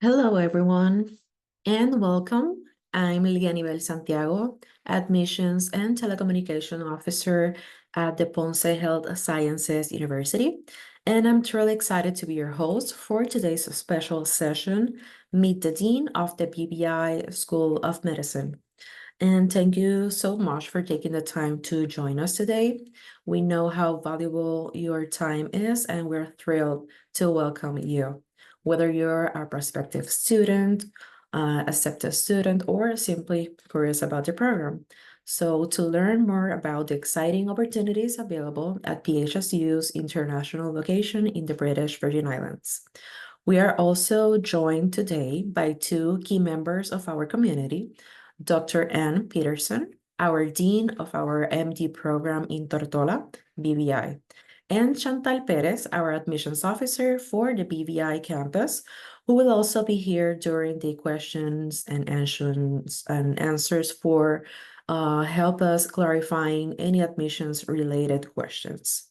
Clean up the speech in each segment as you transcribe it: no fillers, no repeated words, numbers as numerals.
Hello, everyone, and welcome. I'm Lianibel Santiago, Admissions and Telecommunication Officer at the Ponce Health Sciences University, and I'm truly excited to be your host for today's special session, Meet the Dean of the BVI School of Medicine. And thank you so much for taking the time to join us today. We know how valuable your time is, and we're thrilled to welcome you. Whether you're a prospective student, accepted student, or simply curious about the program. So, to learn more about the exciting opportunities available at PHSU's international location in the British Virgin Islands. We are also joined today by two key members of our community, Dr. Ann Peterson, our Dean of our MD program in Tortola, BVI, and Chantal Perez, our admissions officer for the BVI campus, who will also be here during the questions and answers for help us clarifying any admissions related questions.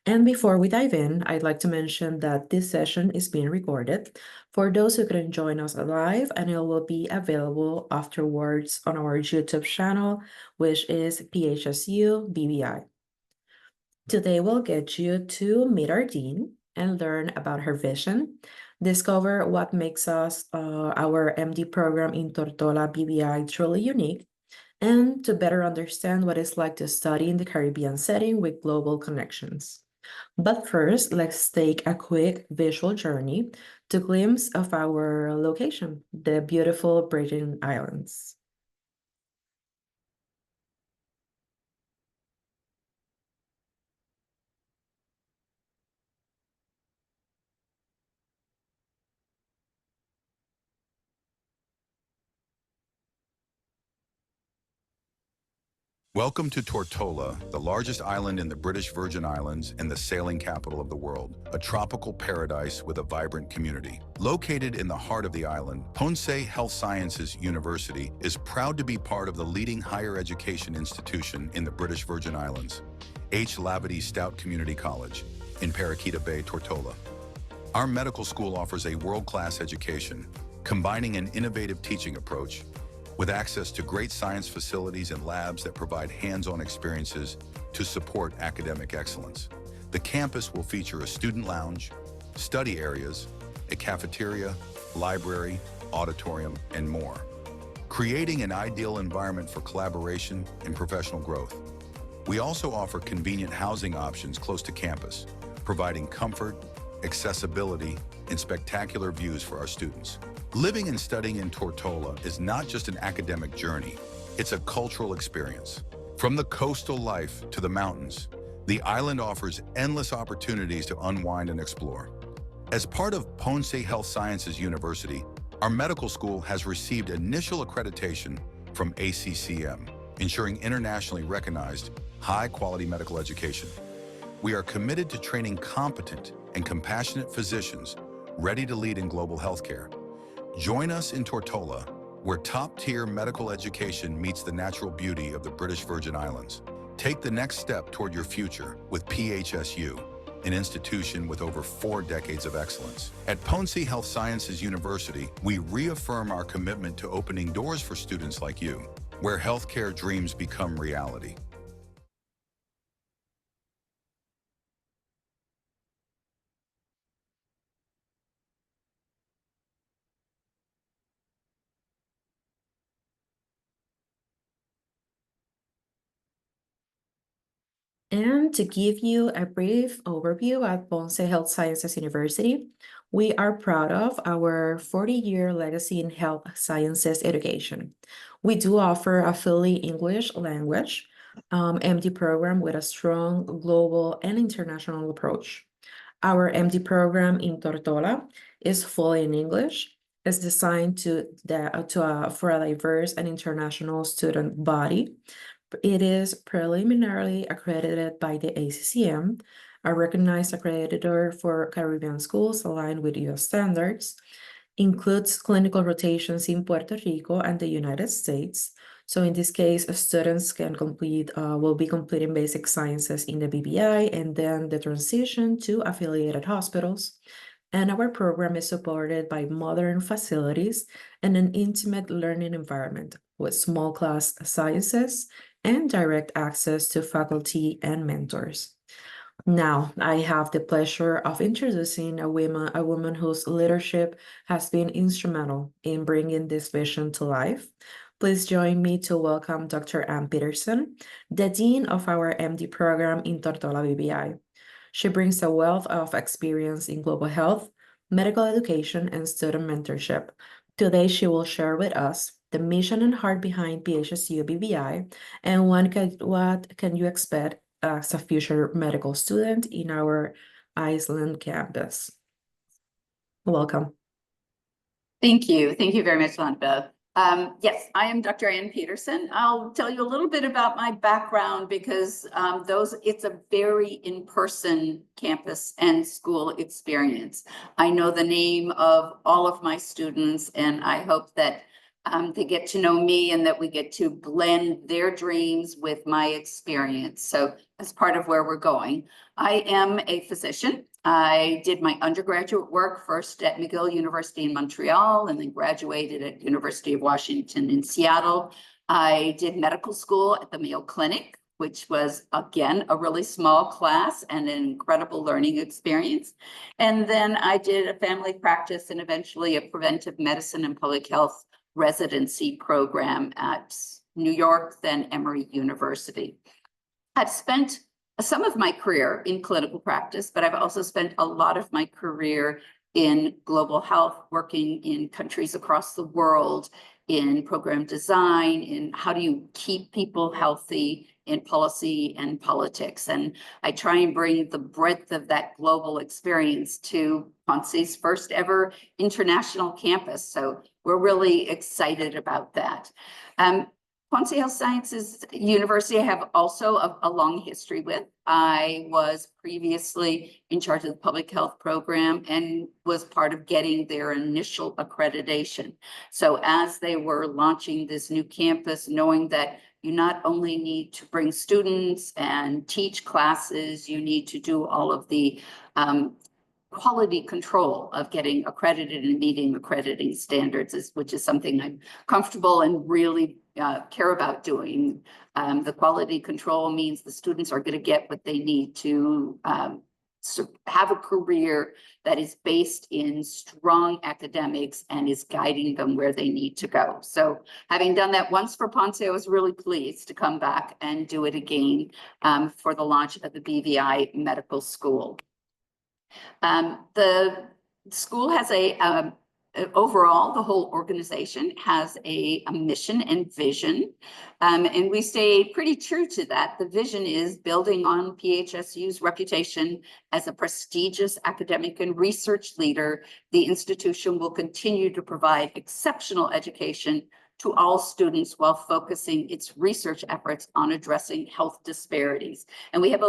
And before we dive in, I'd like to mention that this session is being recorded for those who couldn't join us live, and it will be available afterwards on our YouTube channel, which is PHSU BVI. Today, we'll get you to meet our dean and learn about her vision, discover what makes us our MD program in Tortola BVI truly unique, and to better understand what it's like to study in the Caribbean setting with global connections. But first, let's take a quick visual journey to glimpse of our location, the beautiful Virgin Islands. Welcome to Tortola, the largest island in the British Virgin Islands and the sailing capital of the world, a tropical paradise with a vibrant community. Located in the heart of the island, Ponce Health Sciences University is proud to be part of the leading higher education institution in the British Virgin Islands, H. Labadie Stout Community College, in Paraquita Bay, Tortola. Our medical school offers a world-class education, combining an innovative teaching approach with access to great science facilities and labs that provide hands-on experiences to support academic excellence. The campus will feature a student lounge, study areas, a cafeteria, library, auditorium, and more, creating an ideal environment for collaboration and professional growth. We also offer convenient housing options close to campus, providing comfort, accessibility, and spectacular views for our students. Living and studying in Tortola is not just an academic journey, it's a cultural experience. From the coastal life to the mountains, the island offers endless opportunities to unwind and explore. As part of Ponce Health Sciences University, our medical school has received initial accreditation from ACCM, ensuring internationally recognized, high-quality medical education. We are committed to training competent and compassionate physicians ready to lead in global healthcare. Join us in Tortola, where top-tier medical education meets the natural beauty of the British Virgin Islands. Take the next step toward your future with PHSU, an institution with over 4 decades of excellence. At Ponce Health Sciences University, we reaffirm our commitment to opening doors for students like you, where healthcare dreams become reality. And to give you a brief overview at Ponce Health Sciences University, we are proud of our 40-year legacy in health sciences education. We do offer a fully English language MD program with a strong global and international approach. Our MD program in Tortola is fully in English. It's designed for a diverse and international student body. It is preliminarily accredited by the ACCM, a recognized accreditor for Caribbean schools aligned with U.S. standards, includes clinical rotations in Puerto Rico and the United States. So in this case, students will be completing basic sciences in the BVI and then the transition to affiliated hospitals. and our program is supported by modern facilities and an intimate learning environment with small class sciences and direct access to faculty and mentors. Now, I have the pleasure of introducing a woman whose leadership has been instrumental in bringing this vision to life. Please join me to welcome Dr. Ann Peterson, the Dean of our MD program in Tortola BVI. She brings a wealth of experience in global health, medical education, and student mentorship. Today, she will share with us the mission and heart behind PHSU BVI and what can you expect as a future medical student in our Iceland campus. Welcome. Thank you. Thank you very much, Landa. Yes, I am Dr. Ann Peterson. I'll tell you a little bit about my background because it's a very in-person campus and school experience. I know the name of all of my students, and I hope that they get to know me and that we get to blend their dreams with my experience. So as part of where we're going, I am a physician. I did my undergraduate work first at McGill University in Montreal and then graduated at University of Washington in Seattle. I did medical school at the Mayo Clinic, which was, again, a really small class and an incredible learning experience. And then I did a family practice and eventually a preventive medicine and public health residency program at New York, then Emory University. I've spent some of my career in clinical practice, but I've also spent a lot of my career in global health, working in countries across the world, in program design, in how do you keep people healthy in policy and politics. And I try and bring the breadth of that global experience to Ponce's first ever international campus. So we're really excited about that. Ponce Health Sciences University I have also a long history with. I was previously in charge of the public health program and was part of getting their initial accreditation. So as they were launching this new campus, knowing that you not only need to bring students and teach classes, you need to do all of the quality control of getting accredited and meeting accrediting standards, which is something I'm comfortable and really care about doing. The quality control means the students are going to get what they need to have a career that is based in strong academics and is guiding them where they need to go. So having done that once for Ponce, I was really pleased to come back and do it again for the launch of the BVI Medical School. The school has overall, the whole organization has a mission and vision, and we stay pretty true to that. The vision is building on PHSU's reputation as a prestigious academic and research leader. The institution will continue to provide exceptional education to all students while focusing its research efforts on addressing health disparities. And we have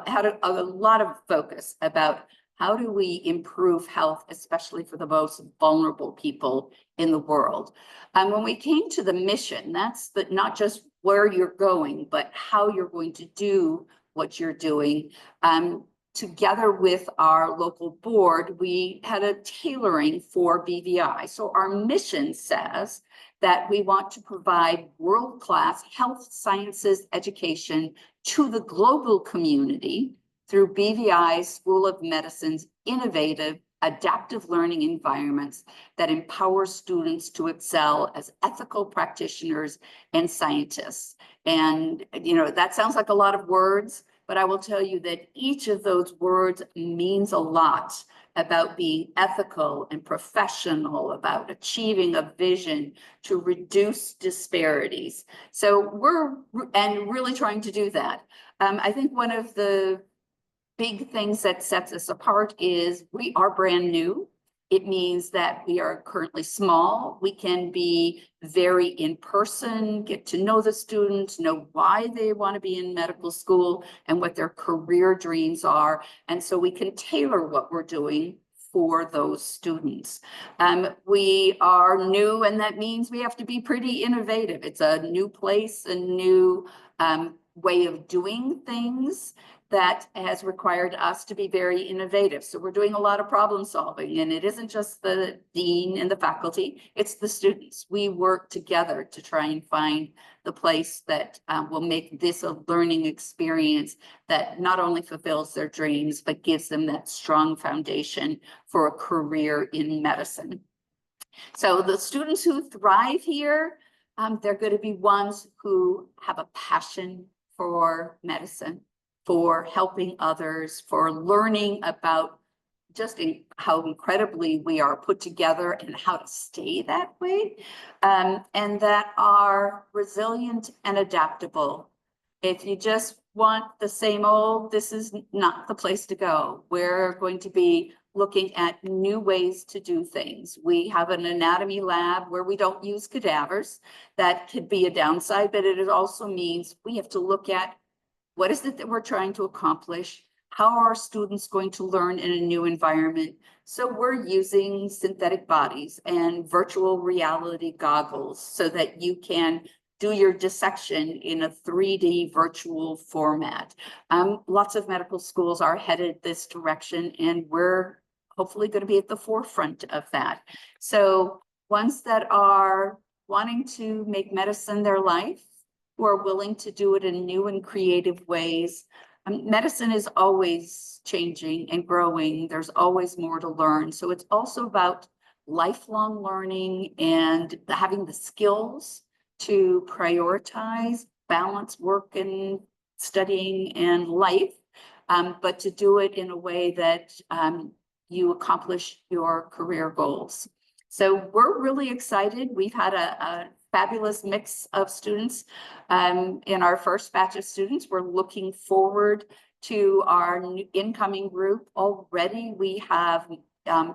had a lot of focus about how do we improve health, especially for the most vulnerable people in the world? And when we came to the mission, that's not just where you're going, but how you're going to do what you're doing. Together with our local board, we had a tailoring for BVI. So our mission says that we want to provide world-class health sciences education to the global community through BVI's School of Medicine's innovative adaptive learning environments that empower students to excel as ethical practitioners and scientists. And, you know, that sounds like a lot of words, but I will tell you that each of those words means a lot about being ethical and professional, about achieving a vision to reduce disparities. So we're really trying to do that. I think one of the big things that sets us apart is we are brand new. It means that we are currently small. We can be very in person, get to know the students, know why they want to be in medical school and what their career dreams are. And so we can tailor what we're doing for those students. We are new, and that means we have to be pretty innovative. It's a new place, a new way of doing things. that has required us to be very innovative. So we're doing a lot of problem solving, and it isn't just the dean and the faculty, it's the students. We work together to try and find the place that will make this a learning experience that not only fulfills their dreams, but gives them that strong foundation for a career in medicine. So the students who thrive here, they're going to be ones who have a passion for medicine, for helping others, for learning about just how incredibly we are put together and how to stay that way, and that are resilient and adaptable. If you just want the same old, this is not the place to go. We're going to be looking at new ways to do things. We have an anatomy lab where we don't use cadavers. That could be a downside, but it also means we have to look at what is it that we're trying to accomplish? How are students going to learn in a new environment? So we're using synthetic bodies and virtual reality goggles so that you can do your dissection in a 3D virtual format. Lots of medical schools are headed this direction, and we're hopefully going to be at the forefront of that. So ones that are wanting to make medicine their life, who are willing to do it in new and creative ways. Medicine is always changing and growing. There's always more to learn. So it's also about lifelong learning and having the skills to prioritize, balance work and studying and life, but to do it in a way that you accomplish your career goals. So we're really excited. We've had a fabulous mix of students in our first batch of students. We're looking forward to our incoming group. Already we have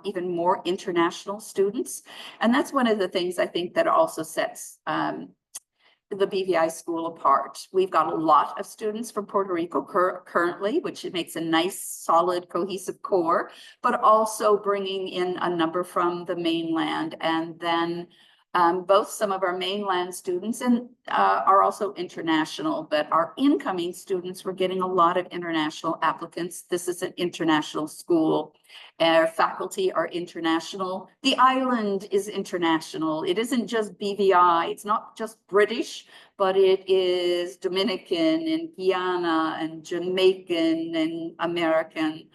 even more international students. And that's one of the things I think that also sets the BVI school apart. We've got a lot of students from Puerto Rico currently, which makes a nice, solid, cohesive core, but also bringing in a number from the mainland. And then both some of our mainland students and are also international, but our incoming students, we're getting a lot of international applicants. This is an international school. Our faculty are international. The island is international. It isn't just BVI. It's not just British, but it is Dominican and Guyana and Jamaican and American.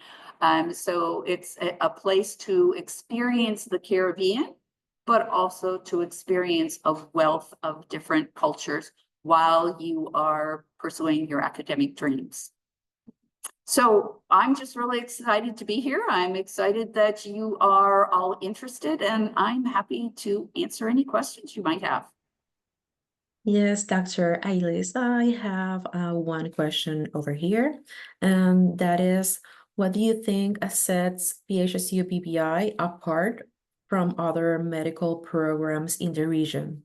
So it's a place to experience the Caribbean, but also to experience a wealth of different cultures while you are pursuing your academic dreams. So I'm just really excited to be here. I'm excited that you are all interested, and I'm happy to answer any questions you might have. Yes, Dr. Ailis, I have one question over here, and that is, what do you think sets PHSU BVI apart from other medical programs in the region?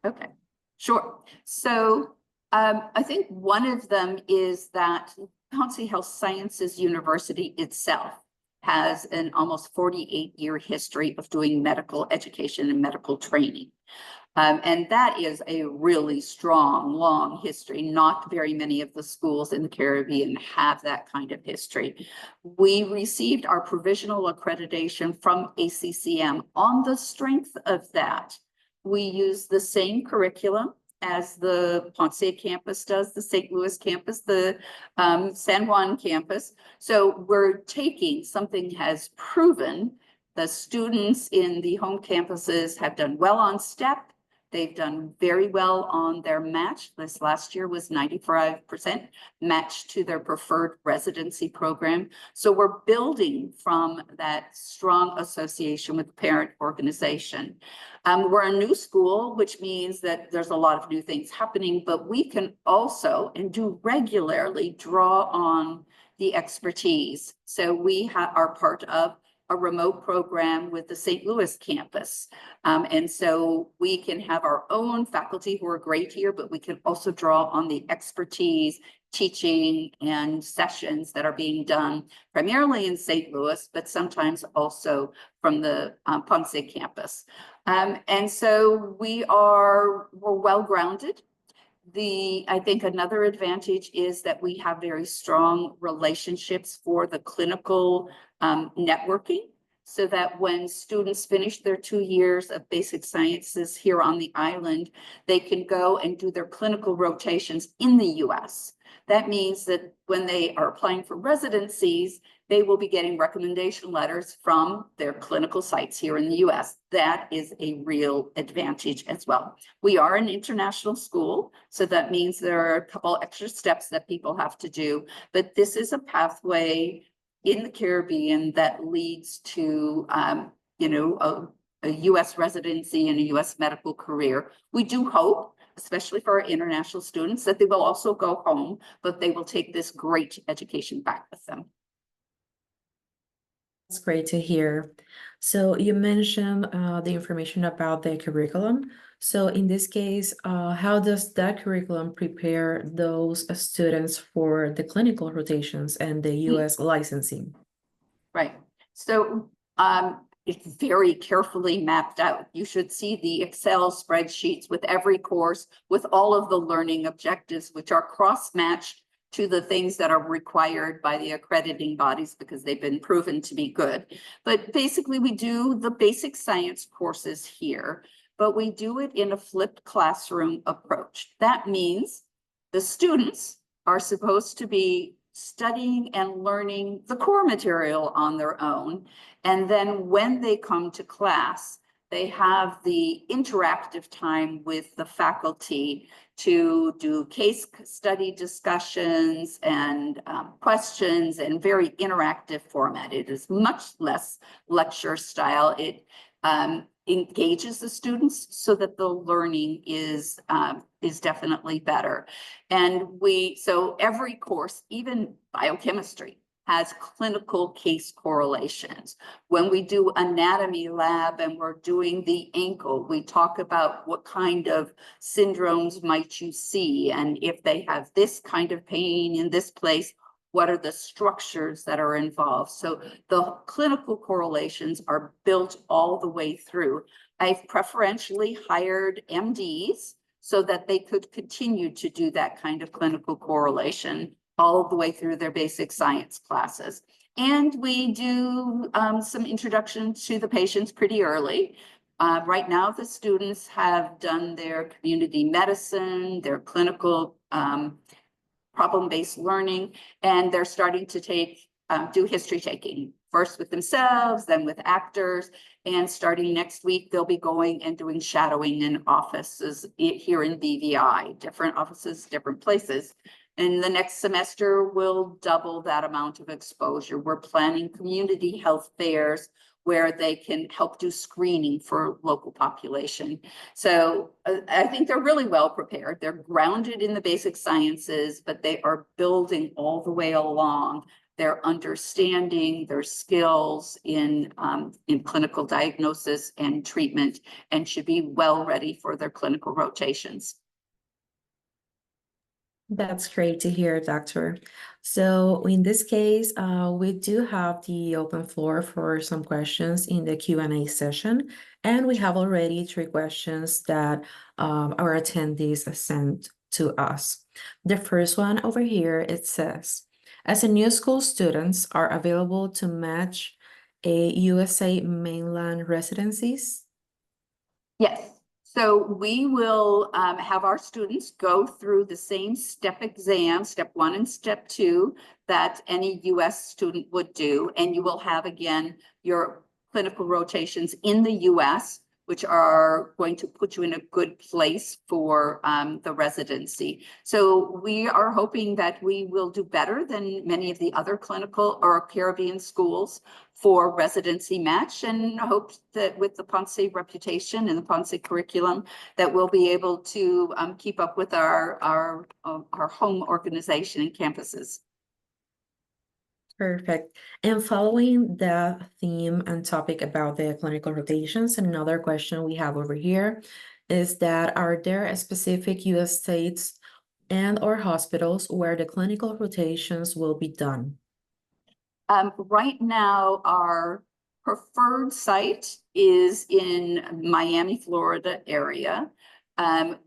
Okay, sure. So I think one of them is that Ponce Health Sciences University itself has an almost 48-year history of doing medical education and medical training. And that is a really strong, long history. Not very many of the schools in the Caribbean have that kind of history. We received our provisional accreditation from ACCM. On the strength of that, we use the same curriculum as the Ponce campus does, the St. Louis campus, the San Juan campus. So we're taking something has proven. The students in the home campuses have done well on STEP. They've done very well on their match. This last year was 95% matched to their preferred residency program. So we're building from that strong association with the parent organization. We're a new school, which means that there's a lot of new things happening, but we can also and do regularly draw on the expertise. So we are part of a remote program with the St. Louis campus. And so we can have our own faculty who are great here, but we can also draw on the expertise, teaching, and sessions that are being done primarily in St. Louis, but sometimes also from the Ponce campus. And so we're well-grounded. I think another advantage is that we have very strong relationships for the clinical networking, so that when students finish their 2 years of basic sciences here on the island, they can go and do their clinical rotations in the US. That means that when they are applying for residencies, they will be getting recommendation letters from their clinical sites here in the US. That is a real advantage as well. We are an international school, so that means there are a couple extra steps that people have to do, but this is a pathway in the Caribbean that leads to, a US residency and a US medical career. We do hope, especially for our international students, that they will also go home, but they will take this great education back with them. That's great to hear. So you mentioned the information about the curriculum. So in this case, how does that curriculum prepare those students for the clinical rotations and the US licensing? Right. So it's very carefully mapped out. You should see the Excel spreadsheets with every course, with all of the learning objectives, which are cross-matched to the things that are required by the accrediting bodies because they've been proven to be good. But basically, we do the basic science courses here, but we do it in a flipped classroom approach. That means the students are supposed to be studying and learning the core material on their own. And then when they come to class, they have the interactive time with the faculty to do case study discussions and questions in very interactive format. It is much less lecture style. It engages the students so that the learning is definitely better. And so every course, even biochemistry, has clinical case correlations. When we do anatomy lab and we're doing the ankle, we talk about what kind of syndromes might you see, and if they have this kind of pain in this place, what are the structures that are involved? So the clinical correlations are built all the way through. I've preferentially hired MDs so that they could continue to do that kind of clinical correlation all the way through their basic science classes. And we do some introduction to the patients pretty early. Right now, the students have done their community medicine, their clinical problem-based learning, and they're starting to do history taking, first with themselves, then with actors, and starting next week, they'll be going and doing shadowing in offices here in BVI, different offices, different places. And the next semester, we'll double that amount of exposure. We're planning community health fairs where they can help do screening for local population. So I think they're really well prepared. They're grounded in the basic sciences, but they are building all the way along their understanding, their skills in clinical diagnosis and treatment, and should be well ready for their clinical rotations. That's great to hear, Doctor. So in this case, we do have the open floor for some questions in the Q&A session, and we have already 3 questions that our attendees sent to us. The first one over here, it says, as a new school, students are available to match a USA mainland residencies? Yes. So we will have our students go through the same step exam, step 1 and step 2, that any US student would do. And you will have, again, your clinical rotations in the US, which are going to put you in a good place for the residency. So we are hoping that we will do better than many of the other clinical or Caribbean schools for residency match, and hope that with the Ponce reputation and the Ponce curriculum that we'll be able to keep up with our home organization and campuses. Perfect. And following the theme and topic about the clinical rotations, another question we have over here is that are there specific US states and or hospitals where the clinical rotations will be done? Right now, our preferred site is in Miami, Florida area.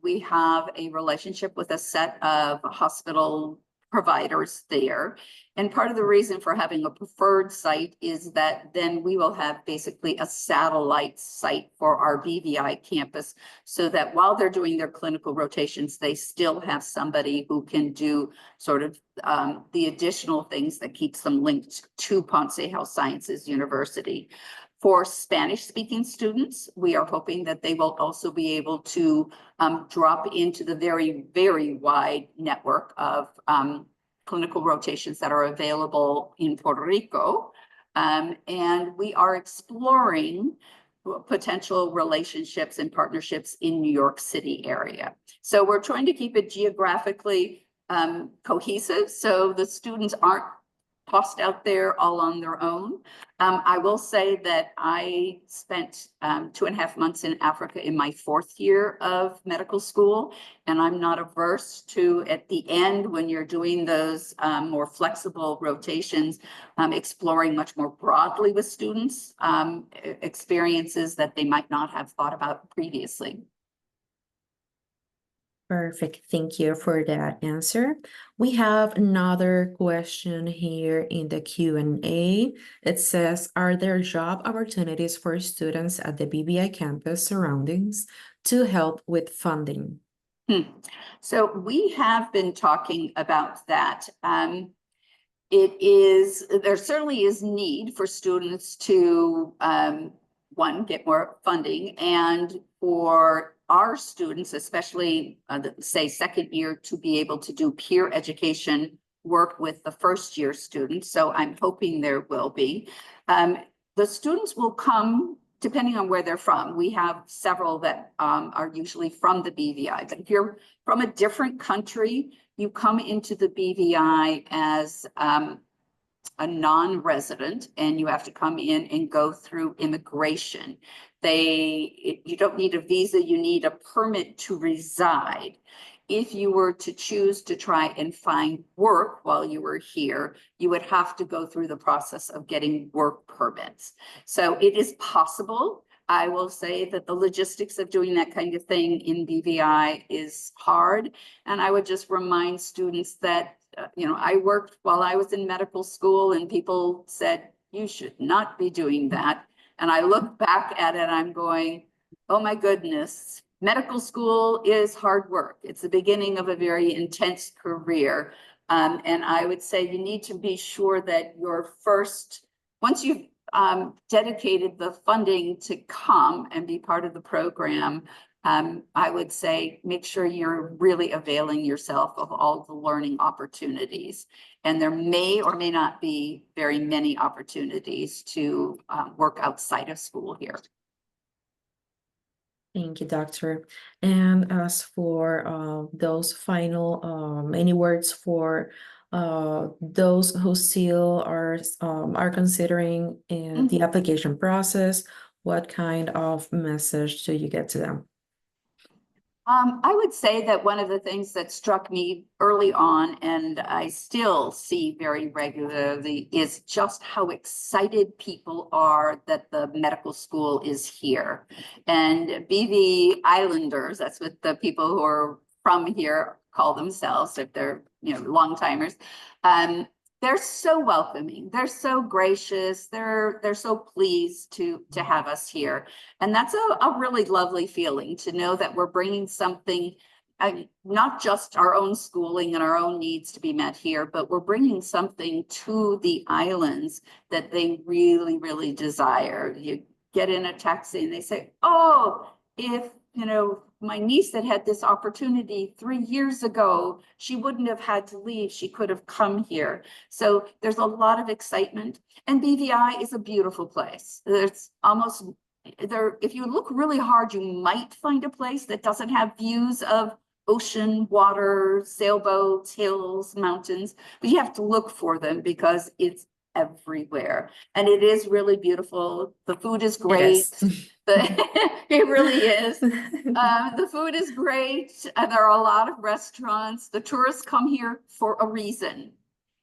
We have a relationship with a set of hospital providers there. And part of the reason for having a preferred site is that then we will have basically a satellite site for our BVI campus, so that while they're doing their clinical rotations, they still have somebody who can do sort of the additional things that keeps them linked to Ponce Health Sciences University. For Spanish-speaking students, we are hoping that they will also be able to drop into the very, very wide network of clinical rotations that are available in Puerto Rico. And we are exploring potential relationships and partnerships in New York City area. So we're trying to keep it geographically cohesive, so the students aren't tossed out there all on their own. I will say that I spent 2.5 months in Africa in my 4th year of medical school, and I'm not averse to, at the end, when you're doing those more flexible rotations, exploring much more broadly with students, experiences that they might not have thought about previously. Perfect. Thank you for that answer. We have another question here in the Q&A. It says, are there job opportunities for students at the BVI campus surroundings to help with funding? So we have been talking about that. There certainly is need for students to, one, get more funding, and for our students, especially say 2nd year, to be able to do peer education work with the 1st year students. So I'm hoping there will be. The students will come depending on where they're from. We have several that are usually from the BVI, but if you're from a different country, you come into the BVI as a non-resident, and you have to come in and go through immigration. You don't need a visa, you need a permit to reside. If you were to choose to try and find work while you were here, you would have to go through the process of getting work permits. So it is possible. I will say that the logistics of doing that kind of thing in BVI is hard. And I would just remind students that, I worked while I was in medical school, and people said, you should not be doing that. And I look back at it, I'm going, oh my goodness, medical school is hard work. It's the beginning of a very intense career. And I would say you need to be sure that once you've dedicated the funding to come and be part of the program, I would say make sure you're really availing yourself of all the learning opportunities. And there may or may not be very many opportunities to work outside of school here. Thank you, Doctor. And as for those final, any words for those who still are considering the application process, what kind of message do you get to them? I would say that one of the things that struck me early on, and I still see very regularly, is just how excited people are that the medical school is here. And BV Islanders, that's what the people who are from here call themselves, if they're long timers. They're so welcoming. They're so gracious. They're so pleased to have us here. And that's a really lovely feeling to know that we're bringing something, not just our own schooling and our own needs to be met here, but we're bringing something to the islands that they really, really desire. You get in a taxi and they say, oh, if my niece that had this opportunity 3 years ago, she wouldn't have had to leave. She could have come here. So there's a lot of excitement. And BVI is a beautiful place. There's almost there. If you look really hard, you might find a place that doesn't have views of ocean, water, sailboats, hills, mountains, but you have to look for them because it's everywhere. And it is really beautiful. The food is great. It really is. The food is great. There are a lot of restaurants. The tourists come here for a reason.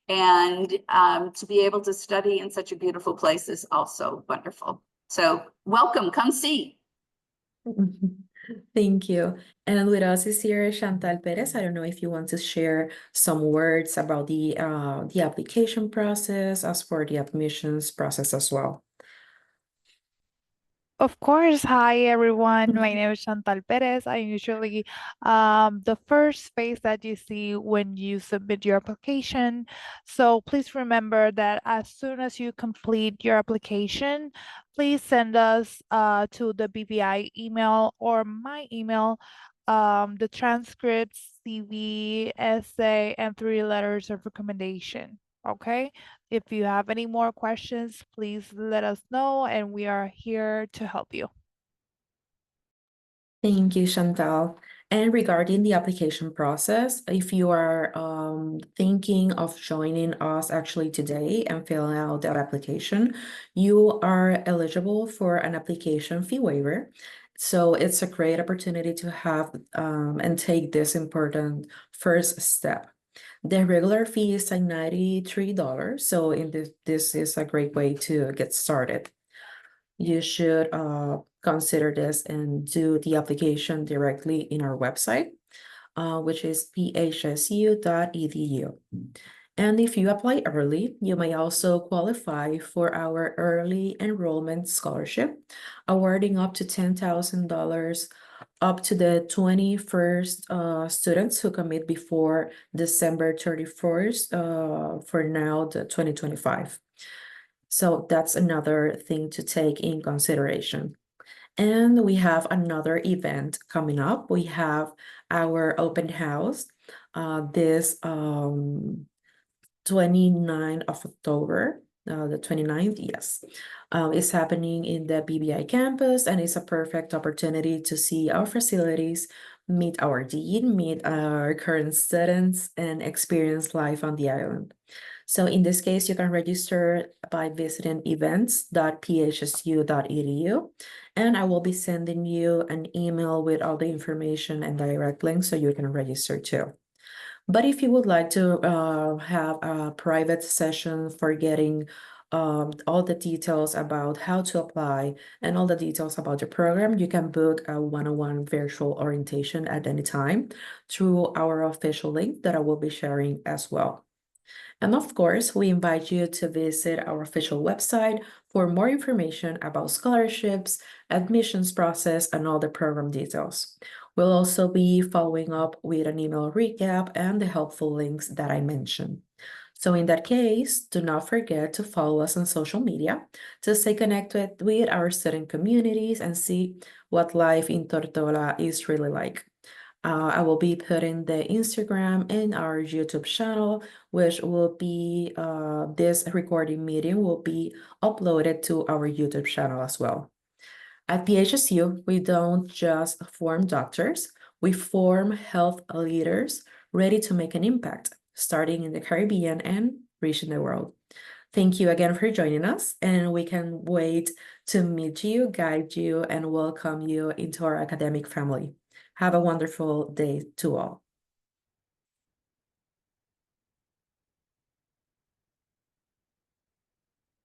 And to be able to study in such a beautiful place is also wonderful. So welcome, come see. Thank you. And with us is here Chantal Perez. I don't know if you want to share some words about the application process as for the admissions process as well. Of course. Hi, everyone. My name is Chantal Perez. I usually the first phase that you see when you submit your application. So please remember that as soon as you complete your application, please send us to the BVI email or my email the transcripts, CV, essay, and 3 letters of recommendation. Okay. If you have any more questions, please let us know and we are here to help you. Thank you, Chantal. And regarding the application process, if you are thinking of joining us actually today and filling out that application, you are eligible for an application fee waiver. So it's a great opportunity to have and take this important first step. The regular fee is like $93. So this is a great way to get started. You should consider this and do the application directly in our website, which is phsu.edu. And if you apply early, you may also qualify for our early enrollment scholarship, awarding up to $10,000 up to the 21st students who commit before December 31st for now, the 2025. So that's another thing to take in consideration. And we have another event coming up. We have our open house this 29th of October, the 29th, yes. It's happening in the BVI campus, and it's a perfect opportunity to see our facilities, meet our dean, meet our current students, and experience life on the island. So in this case, you can register by visiting events.phsu.edu, and I will be sending you an email with all the information and direct links so you can register too. But if you would like to have a private session for getting all the details about how to apply and all the details about the program, you can book a one-on-one virtual orientation at any time through our official link that I will be sharing as well. And of course, we invite you to visit our official website for more information about scholarships, admissions process, and all the program details. We'll also be following up with an email recap and the helpful links that I mentioned. So in that case, do not forget to follow us on social media to stay connected with our student communities and see what life in Tortola is really like. I will be putting the Instagram and our YouTube channel, which will be, this recording meeting will be uploaded to our YouTube channel as well. At PHSU, we don't just form doctors, we form health leaders ready to make an impact, starting in the Caribbean and reaching the world. Thank you again for joining us, and we can wait to meet you, guide you, and welcome you into our academic family. Have a wonderful day to all.